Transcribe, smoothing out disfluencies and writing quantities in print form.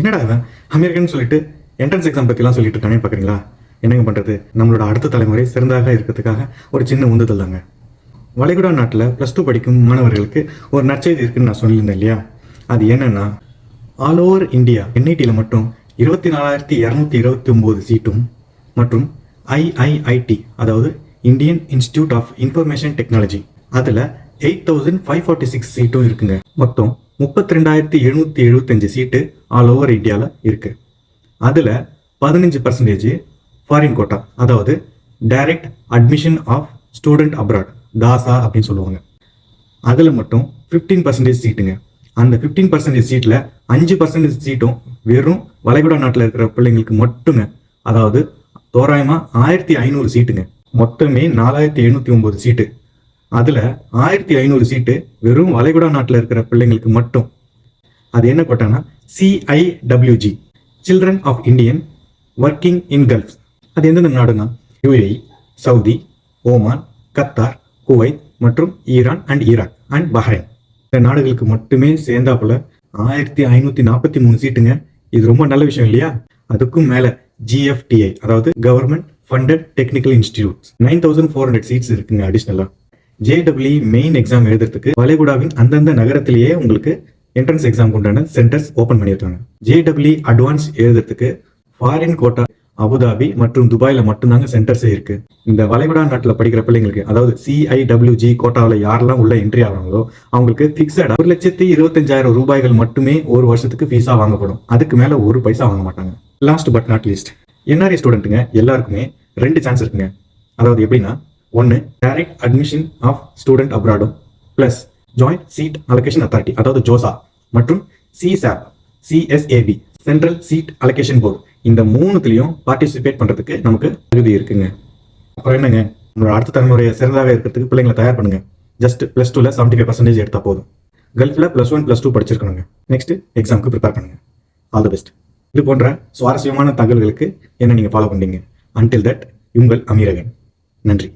என்னடா இவன் அமெரிக்கன் சொல்லிட்டு என்ட்ரன்ஸ் எக்ஸாம் பற்றிலாம் சொல்லிட்டு இருக்கானே பார்க்குறீங்களா? என்னங்க பண்ணுறது, நம்மளோட அடுத்த தலைமுறை சிறந்ததாக இருக்கிறதுக்காக ஒரு சின்ன உந்துதல் தாங்க. வளைகுடா நாட்டில் +2 படிக்கும் மாணவர்களுக்கு ஒரு நற்செய்தி இருக்குன்னு நான் சொல்லியிருந்தேன் இல்லையா? அது என்னன்னா, ஆல் ஓவர் இந்தியா என்ஐடியில் மட்டும் 24,229 சீட்டும் மற்றும் ஐஐஐடி அதாவது Indian Institute of Information Technology அதில் 8,546 சீட்டும் இருக்குங்க. மொத்தம் 32,775 சீட்டு ஆல் ஓவர் இந்தியாவில் இருக்குது. அதில் 15% ஃபாரின் கோட்டா, அதாவது direct admission of student abroad, DASA அப்படின்னு சொல்லுவாங்க. அதில் மட்டும் 15% சீட்டுங்க. அந்த 15% சீட்டில் 5% சீட்டும் வெறும் வளைகுடா நாட்டில் இருக்கிற பிள்ளைங்களுக்கு மட்டுங்க. அதாவது தோராயமாக 1,500 சீட்டுங்க. மொத்தமே 4,709 சீட்டு. அதில் 1,500 சீட்டு வெறும் வளைகுடா நாட்டில் இருக்கிற பிள்ளைங்களுக்கு மட்டும். அது என்ன கோட்டானா CIWG, children of Indian working in Gulf. அது எந்தெந்த நாடுனா UAE, Saudi, Oman, Qatar, Kuwait மற்றும் Iran and Iraq and Bahrain. இந்த நாடுகளுக்கு மட்டுமே சேர்ந்தாப்புல 1,543 சீட்டுங்க. இது ரொம்ப நல்ல விஷயம் இல்லையா? அதுக்கும் மேல GFTI அதாவது government funded technical institutes 9,400 seats இருக்குங்க அடிஷ்னலா. JEE மெயின் எக்ஸாம் எழுதுறதுக்கு வளைகுடாவின் அந்தந்த நகரத்திலேயே உங்களுக்கு என்ட்ரன்ஸ் எக்ஸாம் உண்டான சென்டர்ஸ் ஓபன் பண்ணியிருக்காங்க. JEE அட்வான்ஸ் எழுதுறதுக்கு ஃபாரின் கோட்டா அபுதாபி மற்றும் துபாயில மட்டும்தாங்க சென்டர்ஸே இருக்கு. இந்த வளைகுடா நாட்டில் படிக்கிற பிள்ளைங்களுக்கு, அதாவது CIWG கோட்டாவில் யாரெல்லாம் உள்ள என்ட்ரி ஆகிறாங்களோ அவங்களுக்கு ஃபிக்ஸட் 1,25,000 ரூபாய்கள் மட்டுமே ஒரு வருஷத்துக்கு ஃபீஸா வாங்கப்படும். அதுக்கு மேல ஒரு பைசா வாங்க மாட்டாங்க. Last but not least, NRI ஸ்டூடெண்ட்டுங்க எல்லாருக்குமே 2 சான்ஸ் இருக்குங்க. அதாவது எப்படின்னா, 1 டைரக்ட் அட்மிஷன் ஆஃப் ஸ்டூடெண்ட் அப்ராடும் plus joint seat allocation authority அதாவது ஜோசா மற்றும் CSAB central seat allocation board. இந்த 3த்துலையும் பார்ட்டிசிபேட் பண்றதுக்கு நமக்கு தகுதி இருக்குங்க. அப்புறம் என்னங்க, நம்மளோட அடுத்த தலைமுறையை சிறந்ததாக இருக்கிறதுக்கு பிள்ளைங்களை தயார் பண்ணுங்க. ஜஸ்ட் +2ல 75% எடுத்தா போதும். கல்ஃப்ல +1 +2 படிச்சிருக்கணுங்க. நெக்ஸ்ட் எக்ஸாமுக்கு ப்ரிப்பேர் பண்ணுங்க. All the best. இது போன்ற சுவாரஸ்யமான தகவல்களுக்கு என்ன நீங்க ஃபாலோ பண்ணீங்க. அன்டில் தட், உங்கள் அமீரகன். நன்றி.